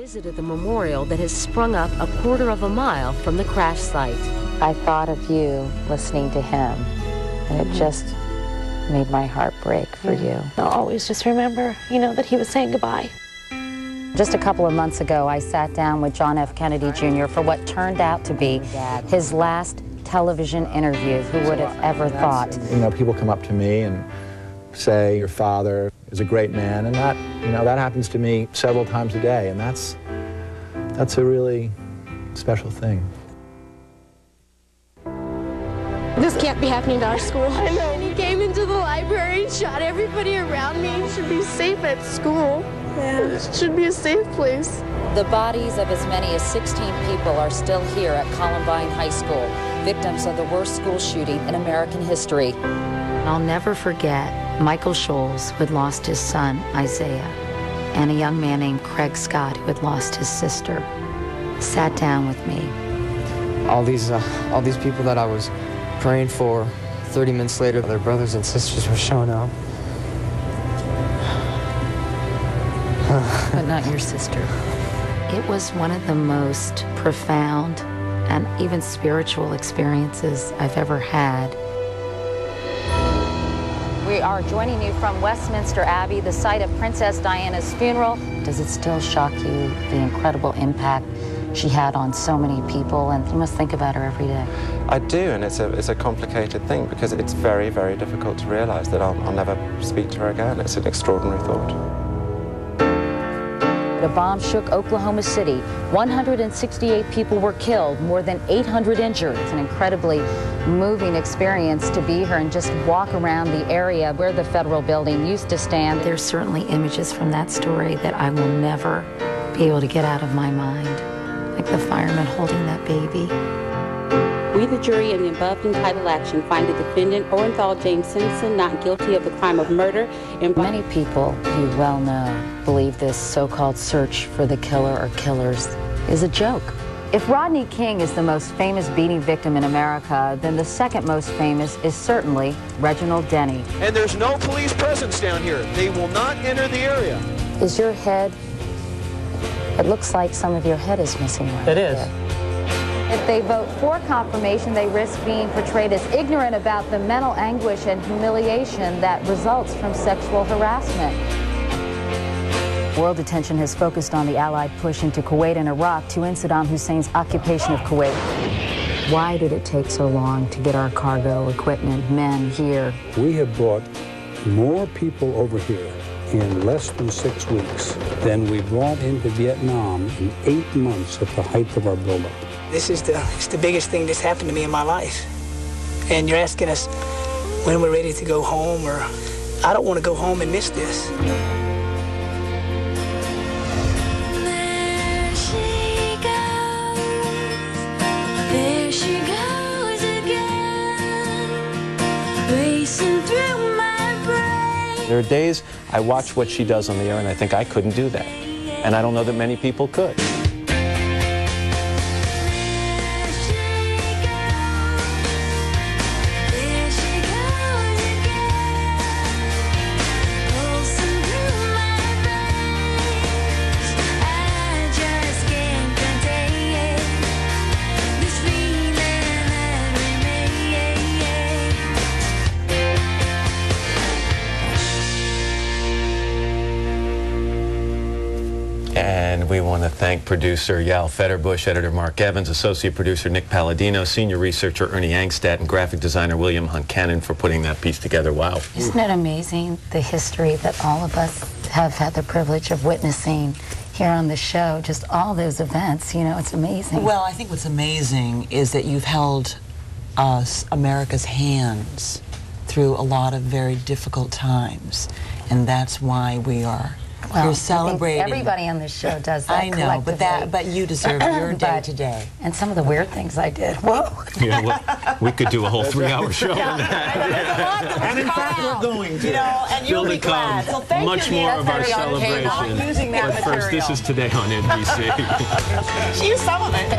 visited the memorial that has sprung up a quarter of a mile from the crash site. I thought of you listening to him, and it just made my heart break for you. I'll always just remember, that he was saying goodbye. Just a couple of months ago, I sat down with John F. Kennedy Jr. for what turned out to be his last television interview. Who would have ever thought? People come up to me and say, your father is a great man, and that, that happens to me several times a day, and that's a really special thing. This can't be happening to our school. I know. And he came into the library and shot everybody around me. He should be safe at school. Yeah. It should be a safe place. The bodies of as many as 16 people are still here at Columbine High School, victims of the worst school shooting in American history. I'll never forget Michael Scholes, who had lost his son, Isaiah, and a young man named Craig Scott, who had lost his sister, sat down with me. All these people that I was praying for, 30 minutes later, their brothers and sisters were showing up. But not your sister. It was one of the most profound and even spiritual experiences I've ever had. We are joining you from Westminster Abbey, the site of Princess Diana's funeral. Does it still shock you, the incredible impact she had on so many people? And you must think about her every day. I do, and it's a complicated thing because it's very, very difficult to realize that I'll never speak to her again. It's an extraordinary thought. A bomb shook Oklahoma City. 168 people were killed, more than 800 injured. It's an incredibly moving experience to be here and just walk around the area where the federal building used to stand. There's certainly images from that story that I will never be able to get out of my mind, like the fireman holding that baby. We, the jury, in the above entitled action, find the defendant, Orenthal James Simpson, not guilty of the crime of murder. Many people you well know believe this so-called search for the killer or killers is a joke. If Rodney King is the most famous beating victim in America, then the second most famous is certainly Reginald Denny. And there's no police presence down here. They will not enter the area. Is your head, it looks like some of your head is missing right It is. there. If they vote for confirmation, they risk being portrayed as ignorant about the mental anguish and humiliation that results from sexual harassment. World attention has focused on the Allied push into Kuwait and Iraq to end Saddam Hussein's occupation of Kuwait. Why did it take so long to get our cargo, equipment, men here? We have brought more people over here in less than 6 weeks than we brought into Vietnam in 8 months at the height of our buildup. This is the biggest thing that's happened to me in my life. And you're asking us when we're ready to go home, or I don't want to go home and miss this. There she goes again, racing through my brain. There are days I watch what she does on the air and I think I couldn't do that. And I don't know that many people could. And we want to thank producer Yal Fetterbush, editor Mark Evans, associate producer Nick Palladino, senior researcher Ernie Angstadt, and graphic designer William Huncannon for putting that piece together. Wow. Isn't it amazing, the history that all of us have had the privilege of witnessing here on the show, just all those events, it's amazing. Well, I think what's amazing is that you've held America's hands through a lot of very difficult times, and that's why we are you're celebrating. Everybody on this show does that. I know, but you deserve your day today. And some of the weird things I did. Whoa. Yeah, well, we could do a whole 3-hour show on that. And in fact, we're going to. And you'll be glad. So thank much you, more Nina, of our celebration. I'm using that but first, this is Today on NBC. She used some of it.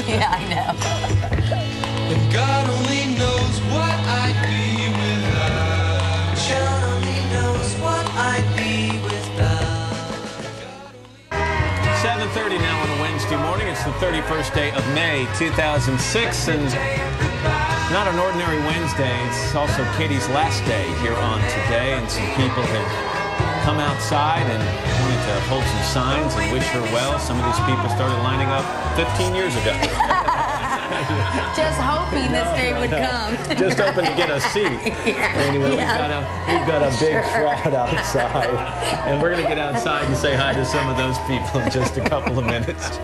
Yeah, I know. And God only knows what I'd be without. God only knows what I'd be without. 7:30 now on a Wednesday morning. It's the 31st day of May, 2006, and not an ordinary Wednesday. It's also Katie's last day here on Today, and some people have come outside and wanted to hold some signs and wish her well. Some of these people started lining up 15 years ago. Just hoping this day would come. Just hoping to get a seat. Anyway, we've got a big crowd outside, and we're going to get outside and say hi to some of those people in just a couple of minutes.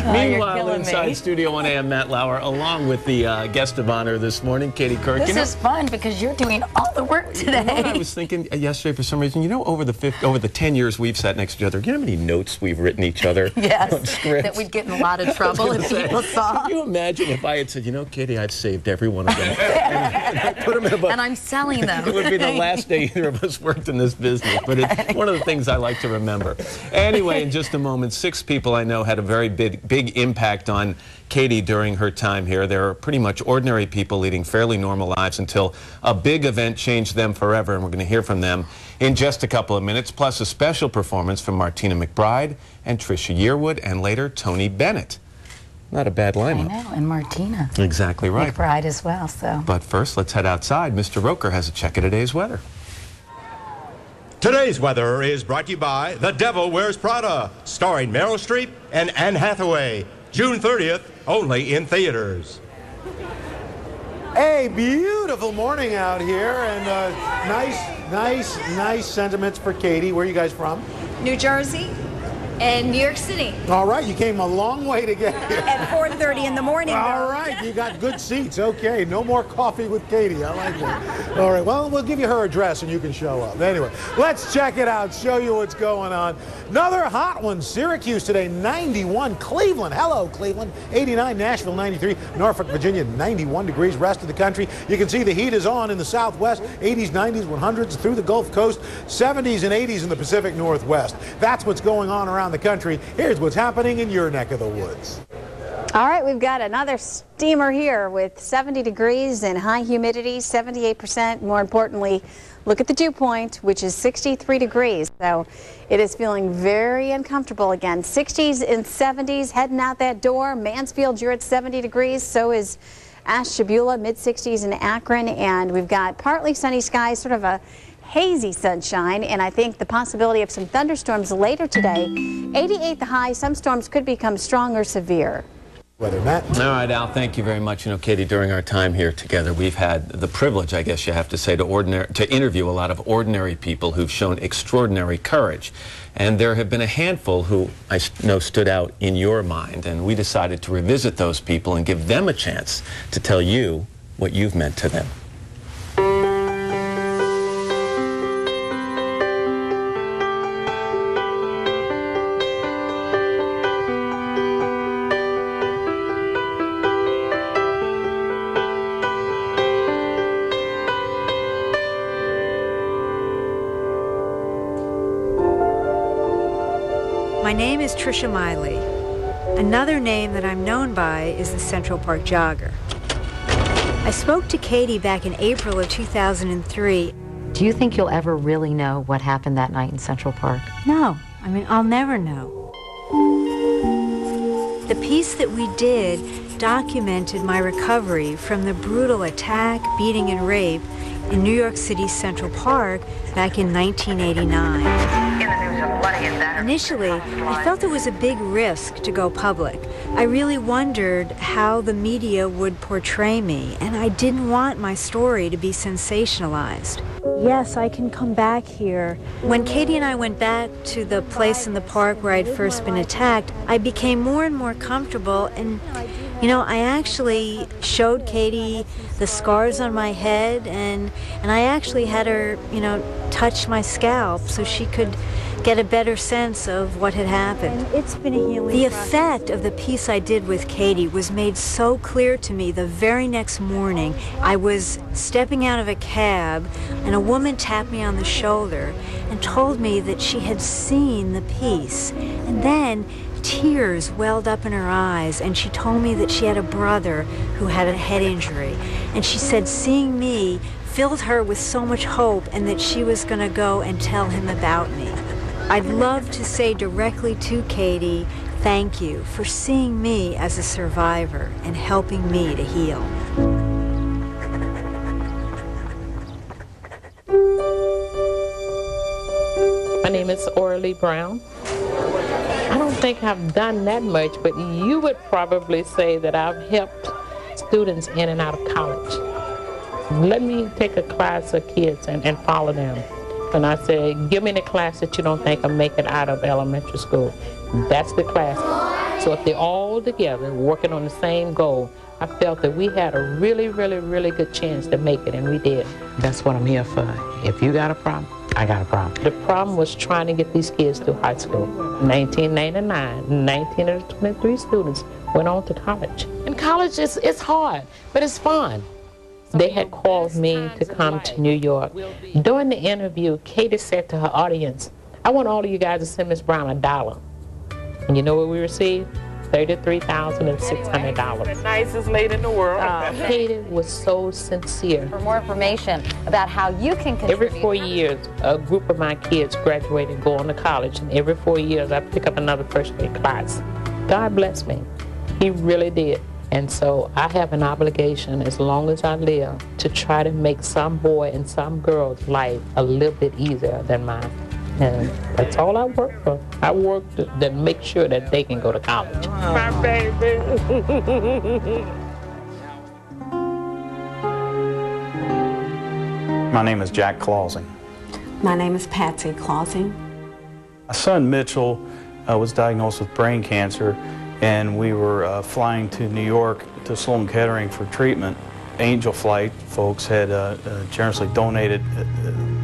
Meanwhile, inside Studio 1A, I'm Matt Lauer, along with the guest of honor this morning, Katie Couric. This is fun because you're doing all the work today. You know what I was thinking yesterday for some reason? You know, over the 10 years we've sat next to each other, you know how many notes we've written each other? Yes, on scripts? that we'd get in a lot of trouble if people saw. Can you imagine if I had said, you know, Katie, I've saved every one of them. and I put them in a book. And I'm selling them. It would be the last day either of us worked in this business, but it's one of the things I like to remember. Anyway, in just a moment, 6 people I know had a very big impact on Katie during her time here. They're pretty much ordinary people leading fairly normal lives until a big event changed them forever, and we're going to hear from them in just a couple of minutes, plus a special performance from Martina McBride and Trisha Yearwood, and later Tony Bennett. Not a bad lineup. I know, and Martina. Exactly right. McBride as well, so. But first, let's head outside. Mr. Roker has a check of today's weather. Today's weather is brought to you by The Devil Wears Prada, starring Meryl Streep and Anne Hathaway. June 30th, only in theaters. A beautiful morning out here, and nice sentiments for Katie. Where are you guys from? New Jersey and New York City. All right, you came a long way to get here. At 4:30 in the morning. All right, you got good seats. Okay, no more coffee with Katie. I like that. All right, well, we'll give you her address and you can show up. Anyway, let's check it out, show you what's going on. Another hot one. Syracuse today, 91. Cleveland, hello, Cleveland, 89. Nashville, 93. Norfolk, Virginia, 91 degrees. Rest of the country, you can see the heat is on in the southwest. 80s, 90s, 100s through the Gulf Coast. 70s and 80s in the Pacific Northwest. That's what's going on around the country. Here's what's happening in your neck of the woods. All right, we've got another steamer here with 70 degrees and high humidity, 78%. More importantly, look at the dew point, which is 63 degrees. So it is feeling very uncomfortable again. 60s and 70s heading out that door. Mansfield, you're at 70 degrees. So is Ashtabula, mid-60s in Akron. And we've got partly sunny skies, sort of a hazy sunshine, and I think the possibility of some thunderstorms later today. 88 the high. Some storms could become strong or severe. Weather, Matt. All right, Al, thank you very much. You know, Katie, during our time here together, we've had the privilege, I guess you have to say, to interview a lot of ordinary people who've shown extraordinary courage. And there have been a handful who I know stood out in your mind, and we decided to revisit those people and give them a chance to tell you what you've meant to them. My name is Trisha Miley. Another name that I'm known by is the Central Park Jogger. I spoke to Katie back in April of 2003. Do you think you'll ever really know what happened that night in Central Park? No, I mean, I'll never know. The piece that we did documented my recovery from the brutal attack, beating, and rape in New York City's Central Park back in 1989. Initially, I felt it was a big risk to go public. I really wondered how the media would portray me, and I didn't want my story to be sensationalized. Yes, I can come back here. When Katie and I went back to the place in the park where I'd first been attacked, I became more and more comfortable, and you know, I actually showed Katie the scars on my head, and I actually had her, you know, touch my scalp so she could get a better sense of what had happened. It's been a healing The effect of the piece I did with Katie was made so clear to me the very next morning. I was stepping out of a cab, and a woman tapped me on the shoulder and told me that she had seen the piece. And then tears welled up in her eyes, and she told me that she had a brother who had a head injury. And she said seeing me filled her with so much hope, and that she was going to go and tell him about me. I'd love to say directly to Katie, thank you for seeing me as a survivor and helping me to heal. My name is Orly Brown. I don't think I've done that much, but you would probably say that I've helped students in and out of college. Let me take a class of kids and follow them. And I say, give me the class that you don't think will make it out of elementary school. That's the class. So if they're all together working on the same goal, I felt that we had a really, really, really good chance to make it, and we did. That's what I'm here for. If you got a problem, I got a problem. The problem was trying to get these kids through high school. 1999, 19 of the 23 students went on to college. And college is hard, but it's fun. They had called me to come to New York. During the interview, Katie said to her audience, I want all of you guys to send Miss Brown $1. And you know what we received? $33,600. The nicest lady in the world. Katie was so sincere. For more information about how you can contribute. Every 4 years, a group of my kids graduate and go on to college, and every 4 years, I pick up another first grade class. God bless me. He really did. And so I have an obligation, as long as I live, to try to make some boy and some girl's life a little bit easier than mine. And that's all I work for. I work to make sure that they can go to college. My baby. My name is Jack Clausing. My name is Patsy Clausing. My son Mitchell was diagnosed with brain cancer, and we were flying to New York to Sloan Kettering for treatment. Angel Flight folks had generously donated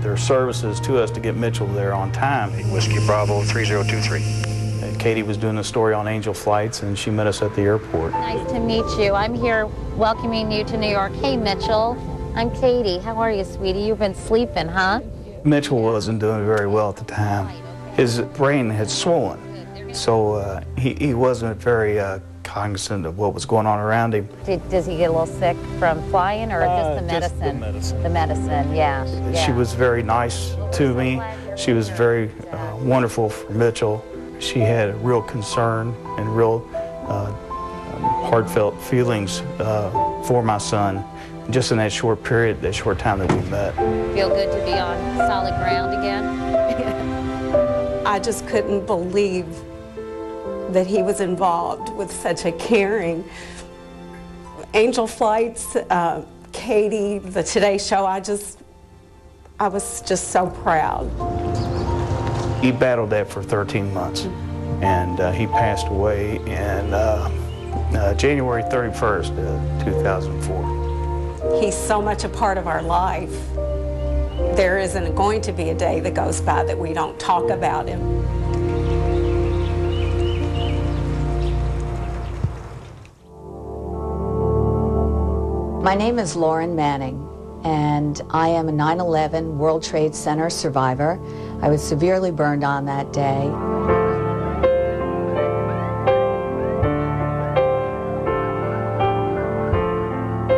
their services to us to get Mitchell there on time. Whiskey Bravo 3023. Katie was doing a story on Angel Flights, and she met us at the airport. Nice to meet you. I'm here welcoming you to New York. Hey, Mitchell. I'm Katie. How are you, sweetie? You've been sleeping, huh? Mitchell wasn't doing very well at the time. His brain had swollen, so he wasn't very cognizant of what was going on around him. Does he get a little sick from flying, or just the medicine? Just the medicine. The medicine, yeah. She was very nice to me. She was very wonderful for Mitchell. She had a real concern and real heartfelt feelings for my son, just in that short period, that short time that we met. Feel good to be on solid ground again? I just couldn't believe that he was involved with such a caring Angel Flights, Katie, the Today Show. I was just so proud. He battled that for 13 months, and he passed away in January 31st, 2004. He's so much a part of our life. There isn't going to be a day that goes by that we don't talk about him. My name is Lauren Manning, and I am a 9/11 World Trade Center survivor. I was severely burned on that day.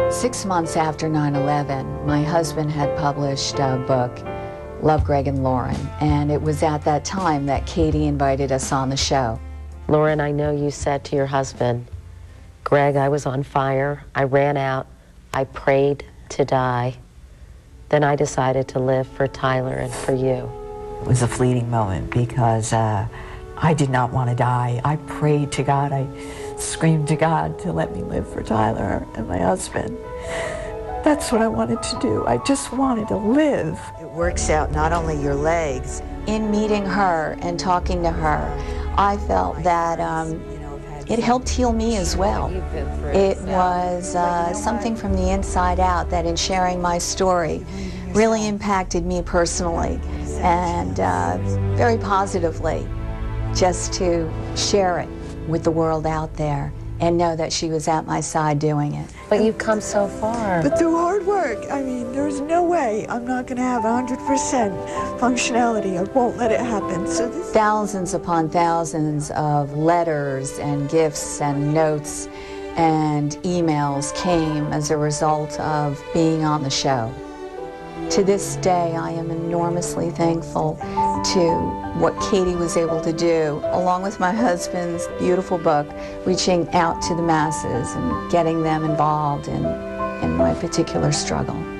Six months after 9/11, my husband had published a book, Love, Greg and Lauren, and it was at that time that Katie invited us on the show. Lauren, I know you said to your husband, Greg, I was on fire, I ran out, I prayed to die. Then I decided to live for Tyler and for you. It was a fleeting moment because I did not want to die. I prayed to God. I screamed to God to let me live for Tyler and my husband. That's what I wanted to do. I just wanted to live. It works out not only your legs. In meeting her and talking to her, I felt that it helped heal me as well. It was something from the inside out that in sharing my story really impacted me personally and very positively, just to share it with the world out there and know that she was at my side doing it. But you've come so far. But through hard work, I mean, there's no way I'm not going to have 100% functionality. I won't let it happen. So Thousands upon thousands of letters and gifts and notes and emails came as a result of being on the show. To this day, I am enormously thankful to what Katie was able to do, along with my husband's beautiful book, reaching out to the masses and getting them involved in my particular struggle.